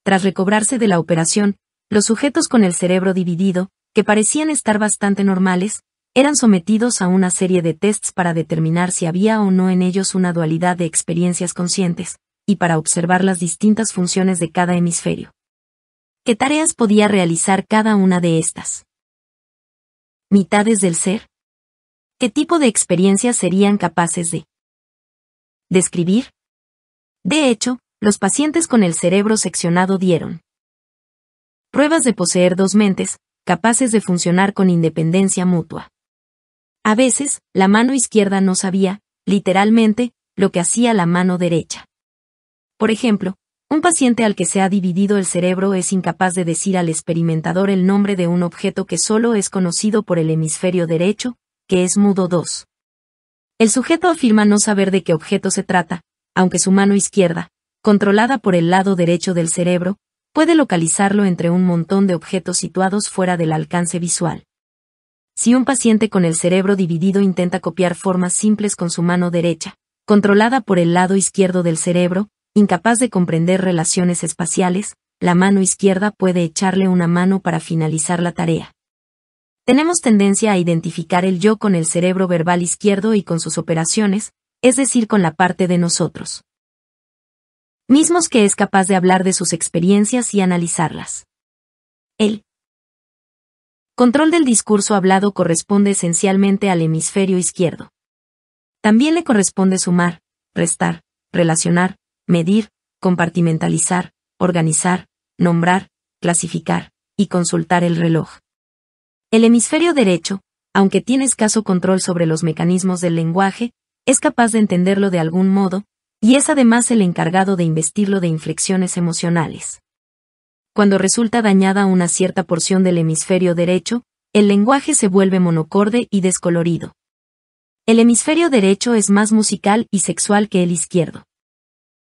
Tras recobrarse de la operación, los sujetos con el cerebro dividido, que parecían estar bastante normales, eran sometidos a una serie de tests para determinar si había o no en ellos una dualidad de experiencias conscientes, y para observar las distintas funciones de cada hemisferio. ¿Qué tareas podía realizar cada una de estas mitades del ser? ¿Qué tipo de experiencias serían capaces de describir? De hecho, los pacientes con el cerebro seccionado dieron pruebas de poseer dos mentes, capaces de funcionar con independencia mutua. A veces, la mano izquierda no sabía, literalmente, lo que hacía la mano derecha. Por ejemplo, un paciente al que se ha dividido el cerebro es incapaz de decir al experimentador el nombre de un objeto que solo es conocido por el hemisferio derecho, que es mudo 2. El sujeto afirma no saber de qué objeto se trata, aunque su mano izquierda, controlada por el lado derecho del cerebro, puede localizarlo entre un montón de objetos situados fuera del alcance visual. Si un paciente con el cerebro dividido intenta copiar formas simples con su mano derecha, controlada por el lado izquierdo del cerebro, incapaz de comprender relaciones espaciales, la mano izquierda puede echarle una mano para finalizar la tarea. Tenemos tendencia a identificar el yo con el cerebro verbal izquierdo y con sus operaciones, es decir, con la parte de nosotros mismos que es capaz de hablar de sus experiencias y analizarlas. El control del discurso hablado corresponde esencialmente al hemisferio izquierdo. También le corresponde sumar, restar, relacionar, medir, compartimentalizar, organizar, nombrar, clasificar, y consultar el reloj. El hemisferio derecho, aunque tiene escaso control sobre los mecanismos del lenguaje, es capaz de entenderlo de algún modo, y es además el encargado de investirlo de inflexiones emocionales. Cuando resulta dañada una cierta porción del hemisferio derecho, el lenguaje se vuelve monocorde y descolorido. El hemisferio derecho es más musical y sexual que el izquierdo.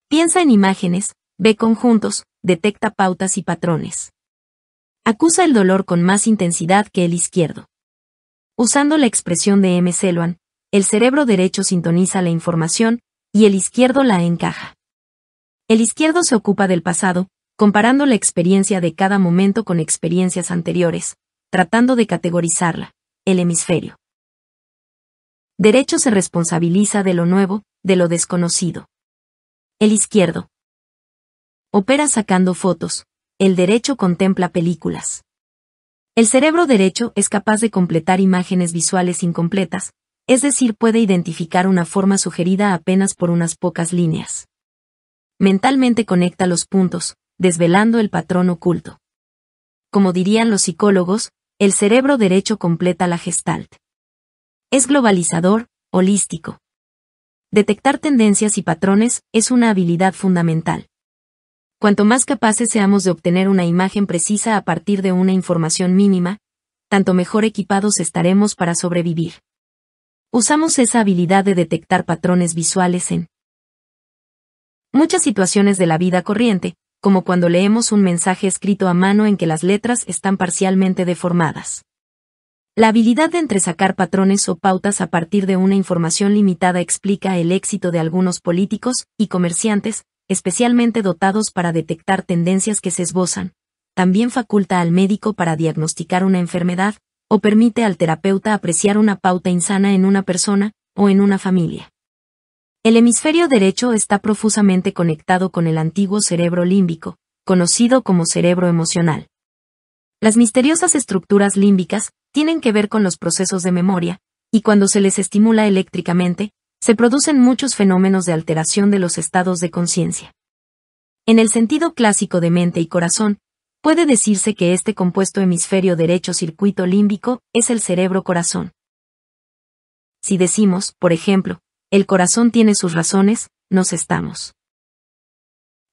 Piensa en imágenes, ve conjuntos, detecta pautas y patrones. Acusa el dolor con más intensidad que el izquierdo. Usando la expresión de M. Celoan, el cerebro derecho sintoniza la información, y el izquierdo la encaja. El izquierdo se ocupa del pasado, comparando la experiencia de cada momento con experiencias anteriores, tratando de categorizarla. El hemisferio derecho se responsabiliza de lo nuevo, de lo desconocido. El izquierdo opera sacando fotos, el derecho contempla películas. El cerebro derecho es capaz de completar imágenes visuales incompletas, es decir, puede identificar una forma sugerida apenas por unas pocas líneas. Mentalmente conecta los puntos, desvelando el patrón oculto. Como dirían los psicólogos, el cerebro derecho completa la gestalt. Es globalizador, holístico. Detectar tendencias y patrones es una habilidad fundamental. Cuanto más capaces seamos de obtener una imagen precisa a partir de una información mínima, tanto mejor equipados estaremos para sobrevivir. Usamos esa habilidad de detectar patrones visuales en muchas situaciones de la vida corriente, como cuando leemos un mensaje escrito a mano en que las letras están parcialmente deformadas. La habilidad de entresacar patrones o pautas a partir de una información limitada explica el éxito de algunos políticos y comerciantes, especialmente dotados para detectar tendencias que se esbozan. También faculta al médico para diagnosticar una enfermedad, o permite al terapeuta apreciar una pauta insana en una persona o en una familia. El hemisferio derecho está profusamente conectado con el antiguo cerebro límbico, conocido como cerebro emocional. Las misteriosas estructuras límbicas tienen que ver con los procesos de memoria, y cuando se les estimula eléctricamente, se producen muchos fenómenos de alteración de los estados de conciencia. En el sentido clásico de mente y corazón, puede decirse que este compuesto hemisferio derecho circuito límbico es el cerebro corazón. Si decimos, por ejemplo, el corazón tiene sus razones, nos estamos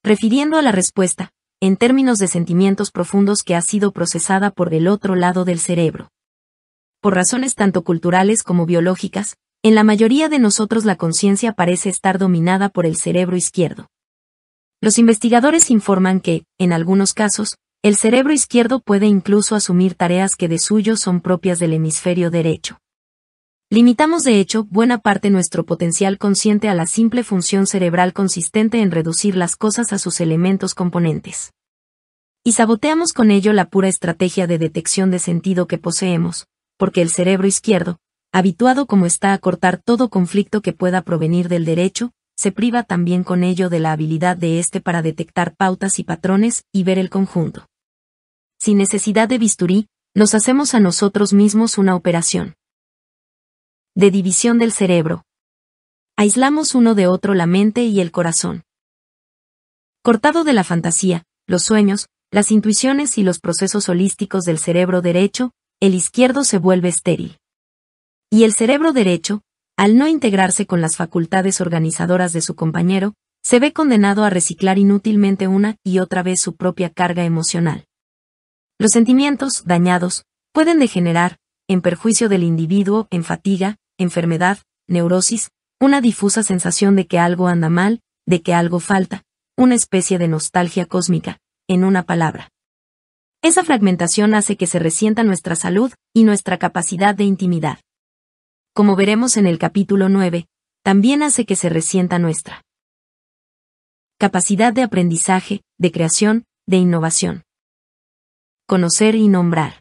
refiriendo a la respuesta, en términos de sentimientos profundos que ha sido procesada por el otro lado del cerebro. Por razones tanto culturales como biológicas, en la mayoría de nosotros la conciencia parece estar dominada por el cerebro izquierdo. Los investigadores informan que, en algunos casos, el cerebro izquierdo puede incluso asumir tareas que de suyo son propias del hemisferio derecho. Limitamos de hecho buena parte nuestro potencial consciente a la simple función cerebral consistente en reducir las cosas a sus elementos componentes. Y saboteamos con ello la pura estrategia de detección de sentido que poseemos, porque el cerebro izquierdo, habituado como está a cortar todo conflicto que pueda provenir del derecho, se priva también con ello de la habilidad de éste para detectar pautas y patrones y ver el conjunto. Sin necesidad de bisturí, nos hacemos a nosotros mismos una operación de división del cerebro. Aislamos uno de otro la mente y el corazón. Cortado de la fantasía, los sueños, las intuiciones y los procesos holísticos del cerebro derecho, el izquierdo se vuelve estéril. Y el cerebro derecho, al no integrarse con las facultades organizadoras de su compañero, se ve condenado a reciclar inútilmente una y otra vez su propia carga emocional. Los sentimientos, dañados, pueden degenerar, en perjuicio del individuo, en fatiga, enfermedad, neurosis, una difusa sensación de que algo anda mal, de que algo falta, una especie de nostalgia cósmica, en una palabra. Esa fragmentación hace que se resienta nuestra salud y nuestra capacidad de intimidad. Como veremos en el capítulo 9, también hace que se resienta nuestra capacidad de aprendizaje, de creación, de innovación. Conocer y nombrar.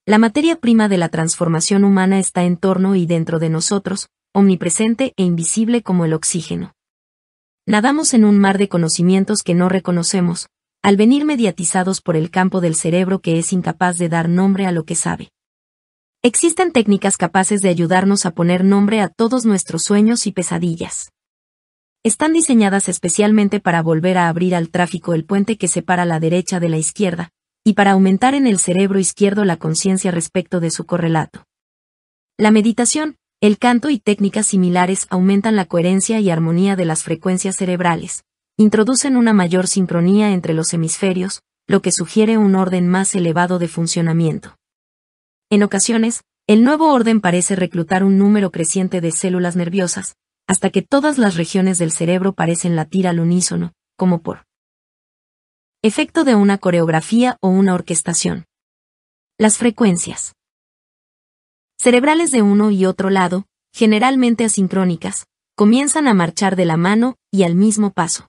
La materia prima de la transformación humana está en torno y dentro de nosotros, omnipresente e invisible como el oxígeno. Nadamos en un mar de conocimientos que no reconocemos, al venir mediatizados por el campo del cerebro que es incapaz de dar nombre a lo que sabe. Existen técnicas capaces de ayudarnos a poner nombre a todos nuestros sueños y pesadillas. Están diseñadas especialmente para volver a abrir al tráfico el puente que separa la derecha de la izquierda, y para aumentar en el cerebro izquierdo la conciencia respecto de su correlato. La meditación, el canto y técnicas similares aumentan la coherencia y armonía de las frecuencias cerebrales, introducen una mayor sincronía entre los hemisferios, lo que sugiere un orden más elevado de funcionamiento. En ocasiones, el nuevo orden parece reclutar un número creciente de células nerviosas, hasta que todas las regiones del cerebro parecen latir al unísono, como por efecto de una coreografía o una orquestación. Las frecuencias cerebrales de uno y otro lado, generalmente asincrónicas, comienzan a marchar de la mano y al mismo paso.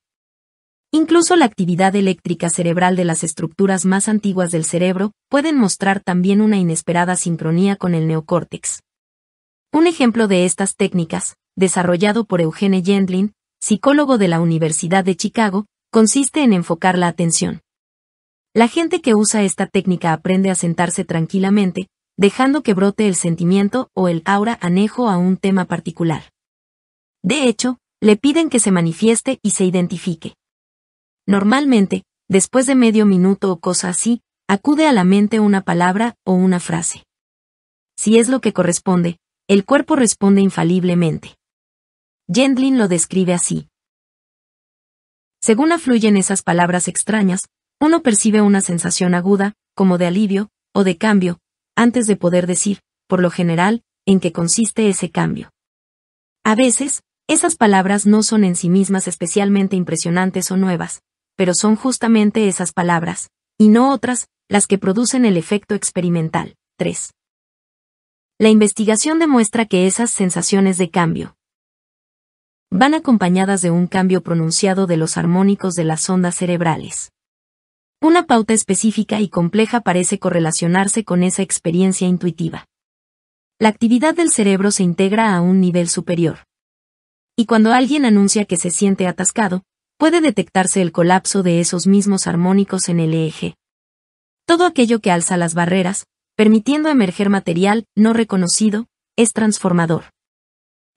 Incluso la actividad eléctrica cerebral de las estructuras más antiguas del cerebro pueden mostrar también una inesperada sincronía con el neocórtex. Un ejemplo de estas técnicas, desarrollado por Eugene Gendlin, psicólogo de la Universidad de Chicago, consiste en enfocar la atención. La gente que usa esta técnica aprende a sentarse tranquilamente, dejando que brote el sentimiento o el aura anejo a un tema particular. De hecho, le piden que se manifieste y se identifique. Normalmente, después de medio minuto o cosa así, acude a la mente una palabra o una frase. Si es lo que corresponde, el cuerpo responde infaliblemente. Gendlin lo describe así. Según afluyen esas palabras extrañas, uno percibe una sensación aguda, como de alivio, o de cambio, antes de poder decir, por lo general, en qué consiste ese cambio. A veces, esas palabras no son en sí mismas especialmente impresionantes o nuevas, pero son justamente esas palabras, y no otras, las que producen el efecto experimental. 3. La investigación demuestra que esas sensaciones de cambio van acompañadas de un cambio pronunciado de los armónicos de las ondas cerebrales. Una pauta específica y compleja parece correlacionarse con esa experiencia intuitiva. La actividad del cerebro se integra a un nivel superior. Y cuando alguien anuncia que se siente atascado, puede detectarse el colapso de esos mismos armónicos en el EEG. Todo aquello que alza las barreras, permitiendo emerger material no reconocido, es transformador.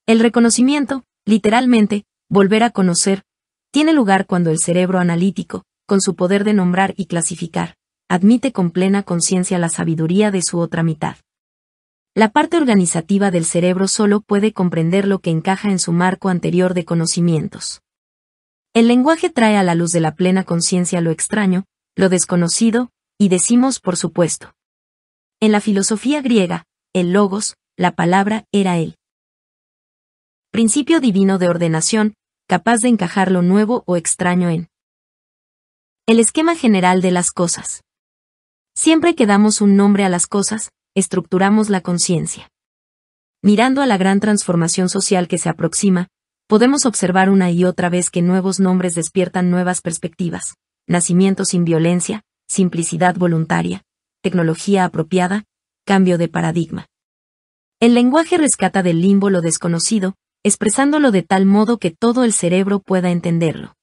El reconocimiento, literalmente, volver a conocer, tiene lugar cuando el cerebro analítico, con su poder de nombrar y clasificar, admite con plena conciencia la sabiduría de su otra mitad. La parte organizativa del cerebro solo puede comprender lo que encaja en su marco anterior de conocimientos. El lenguaje trae a la luz de la plena conciencia lo extraño, lo desconocido, y decimos por supuesto. En la filosofía griega, el logos, la palabra, era el principio divino de ordenación, capaz de encajar lo nuevo o extraño en el esquema general de las cosas. Siempre que damos un nombre a las cosas, estructuramos la conciencia. Mirando a la gran transformación social que se aproxima, podemos observar una y otra vez que nuevos nombres despiertan nuevas perspectivas: nacimiento sin violencia, simplicidad voluntaria, tecnología apropiada, cambio de paradigma. El lenguaje rescata del limbo lo desconocido, expresándolo de tal modo que todo el cerebro pueda entenderlo.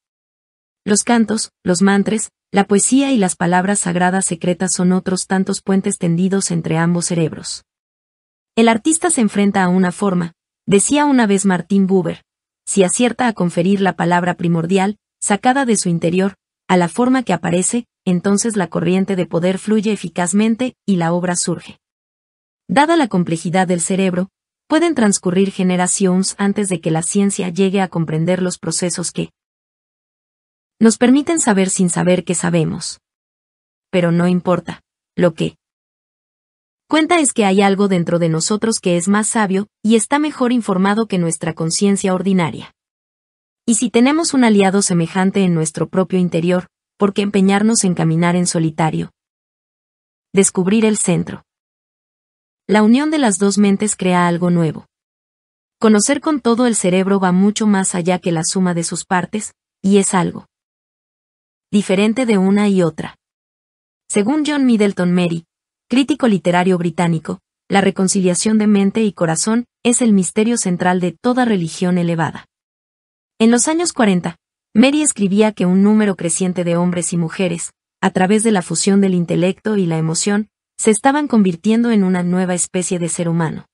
Los cantos, los mantras, la poesía y las palabras sagradas secretas son otros tantos puentes tendidos entre ambos cerebros. El artista se enfrenta a una forma, decía una vez Martin Buber, si acierta a conferir la palabra primordial, sacada de su interior, a la forma que aparece, entonces la corriente de poder fluye eficazmente y la obra surge. Dada la complejidad del cerebro, pueden transcurrir generaciones antes de que la ciencia llegue a comprender los procesos que nos permiten saber sin saber que sabemos. Pero no importa, lo que cuenta es que hay algo dentro de nosotros que es más sabio y está mejor informado que nuestra conciencia ordinaria. Y si tenemos un aliado semejante en nuestro propio interior, ¿por qué empeñarnos en caminar en solitario? Descubrir el centro. La unión de las dos mentes crea algo nuevo. Conocer con todo el cerebro va mucho más allá que la suma de sus partes, y es algo diferente de una y otra. Según John Middleton Merry, crítico literario británico, la reconciliación de mente y corazón es el misterio central de toda religión elevada. En los años 40, Merry escribía que un número creciente de hombres y mujeres, a través de la fusión del intelecto y la emoción, se estaban convirtiendo en una nueva especie de ser humano.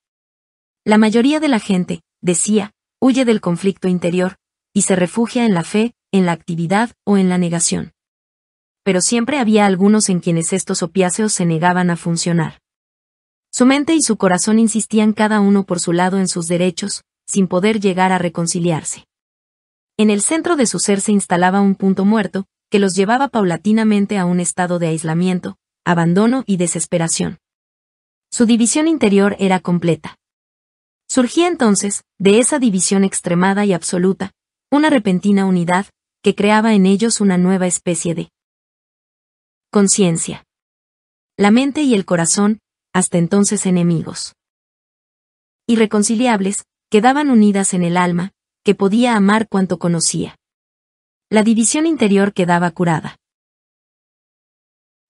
La mayoría de la gente, decía, huye del conflicto interior, y se refugia en la fe, en la actividad o en la negación. Pero siempre había algunos en quienes estos opiáceos se negaban a funcionar. Su mente y su corazón insistían cada uno por su lado en sus derechos, sin poder llegar a reconciliarse. En el centro de su ser se instalaba un punto muerto, que los llevaba paulatinamente a un estado de aislamiento, abandono y desesperación. Su división interior era completa. Surgía entonces, de esa división extremada y absoluta, una repentina unidad, que creaba en ellos una nueva especie de conciencia. La mente y el corazón, hasta entonces enemigos irreconciliables, quedaban unidas en el alma, que podía amar cuanto conocía. La división interior quedaba curada.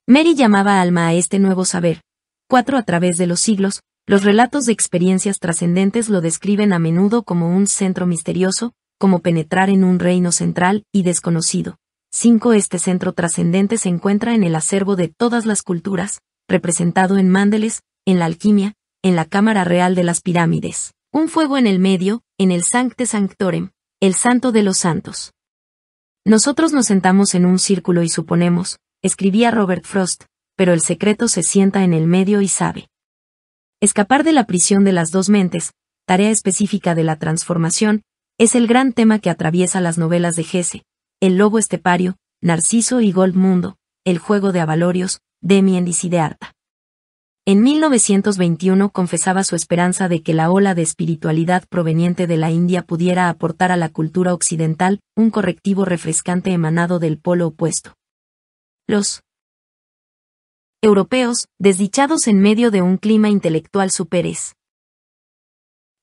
Mary llamaba alma a este nuevo saber. 4. A través de los siglos, los relatos de experiencias trascendentes lo describen a menudo como un centro misterioso, como penetrar en un reino central y desconocido. 5. Este centro trascendente se encuentra en el acervo de todas las culturas, representado en mandeles, en la alquimia, en la cámara real de las pirámides. Un fuego en el medio, en el Sancte Sanctorum, el santo de los santos. Nosotros nos sentamos en un círculo y suponemos, escribía Robert Frost, pero el secreto se sienta en el medio y sabe. Escapar de la prisión de las dos mentes, tarea específica de la transformación, es el gran tema que atraviesa las novelas de Hesse, El lobo estepario, Narciso y Goldmundo, El juego de Avalorios, Damien y Siddhartha. En 1921 confesaba su esperanza de que la ola de espiritualidad proveniente de la India pudiera aportar a la cultura occidental un correctivo refrescante emanado del polo opuesto. Los europeos, desdichados en medio de un clima intelectual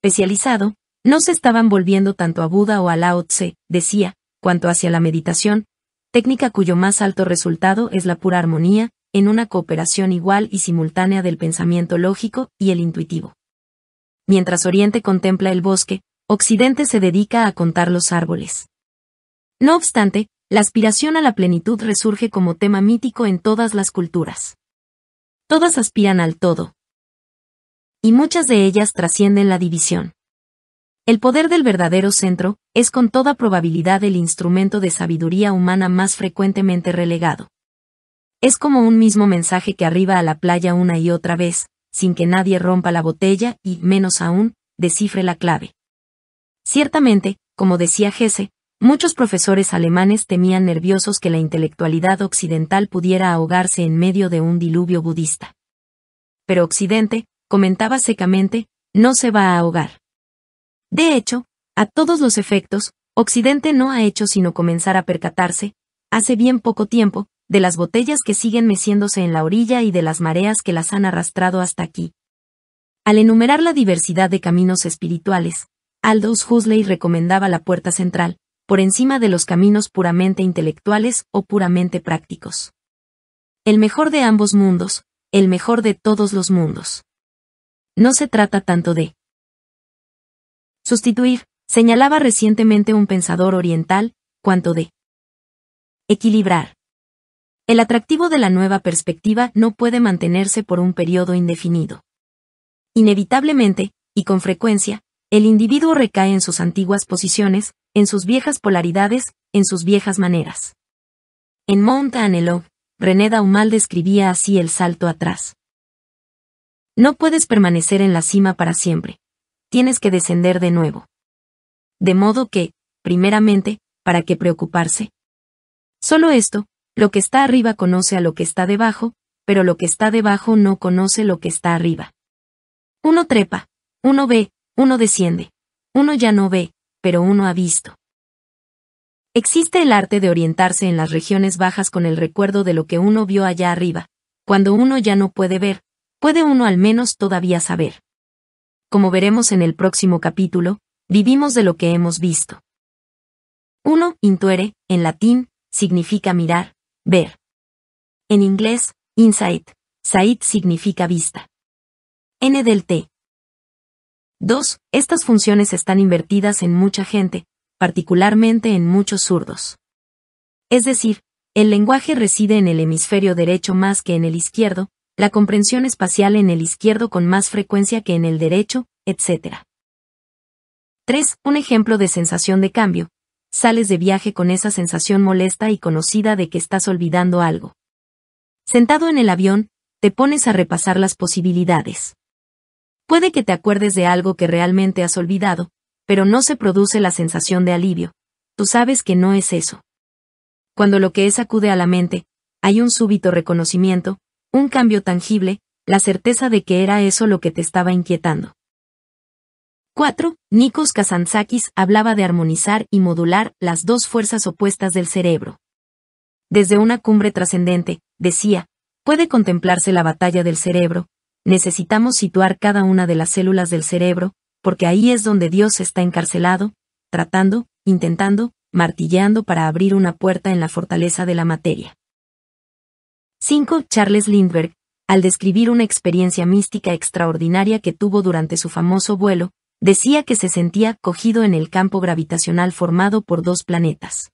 especializado, no se estaban volviendo tanto a Buda o a Lao Tse, decía, cuanto hacia la meditación, técnica cuyo más alto resultado es la pura armonía, en una cooperación igual y simultánea del pensamiento lógico y el intuitivo. Mientras Oriente contempla el bosque, Occidente se dedica a contar los árboles. No obstante, la aspiración a la plenitud resurge como tema mítico en todas las culturas. Todas aspiran al todo. Y muchas de ellas trascienden la división. El poder del verdadero centro es con toda probabilidad el instrumento de sabiduría humana más frecuentemente relegado. Es como un mismo mensaje que arriba a la playa una y otra vez, sin que nadie rompa la botella y, menos aún, descifre la clave. Ciertamente, como decía Hesse, muchos profesores alemanes temían nerviosos que la intelectualidad occidental pudiera ahogarse en medio de un diluvio budista. Pero Occidente, comentaba secamente, no se va a ahogar. De hecho, a todos los efectos, Occidente no ha hecho sino comenzar a percatarse, hace bien poco tiempo, de las botellas que siguen meciéndose en la orilla y de las mareas que las han arrastrado hasta aquí. Al enumerar la diversidad de caminos espirituales, Aldous Huxley recomendaba la puerta central, por encima de los caminos puramente intelectuales o puramente prácticos. El mejor de ambos mundos, el mejor de todos los mundos. No se trata tanto de sustituir, señalaba recientemente un pensador oriental, cuanto de equilibrar. El atractivo de la nueva perspectiva no puede mantenerse por un periodo indefinido. Inevitablemente, y con frecuencia, el individuo recae en sus antiguas posiciones, en sus viejas polaridades, en sus viejas maneras. En Mount Antelope, René Daumal describía así el salto atrás. No puedes permanecer en la cima para siempre. Tienes que descender de nuevo. De modo que, primeramente, ¿para qué preocuparse? Solo esto, lo que está arriba conoce a lo que está debajo, pero lo que está debajo no conoce lo que está arriba. Uno trepa, uno ve, uno desciende. Uno ya no ve, pero uno ha visto. Existe el arte de orientarse en las regiones bajas con el recuerdo de lo que uno vio allá arriba. Cuando uno ya no puede ver, puede uno al menos todavía saber. Como veremos en el próximo capítulo, vivimos de lo que hemos visto. 1. Intuere, en latín, significa mirar, ver. En inglés, insight, sight significa vista. N del T. 2. Estas funciones están invertidas en mucha gente, particularmente en muchos zurdos. Es decir, el lenguaje reside en el hemisferio derecho más que en el izquierdo, la comprensión espacial en el izquierdo con más frecuencia que en el derecho, etc. 3. Un ejemplo de sensación de cambio. Sales de viaje con esa sensación molesta y conocida de que estás olvidando algo. Sentado en el avión, te pones a repasar las posibilidades. Puede que te acuerdes de algo que realmente has olvidado, pero no se produce la sensación de alivio. Tú sabes que no es eso. Cuando lo que es acude a la mente, hay un súbito reconocimiento, un cambio tangible, la certeza de que era eso lo que te estaba inquietando. 4. Nikos Kazantzakis hablaba de armonizar y modular las dos fuerzas opuestas del cerebro. Desde una cumbre trascendente, decía, puede contemplarse la batalla del cerebro, necesitamos situar cada una de las células del cerebro, porque ahí es donde Dios está encarcelado, tratando, intentando, martilleando para abrir una puerta en la fortaleza de la materia. 5. Charles Lindbergh, al describir una experiencia mística extraordinaria que tuvo durante su famoso vuelo, decía que se sentía cogido en el campo gravitacional formado por dos planetas.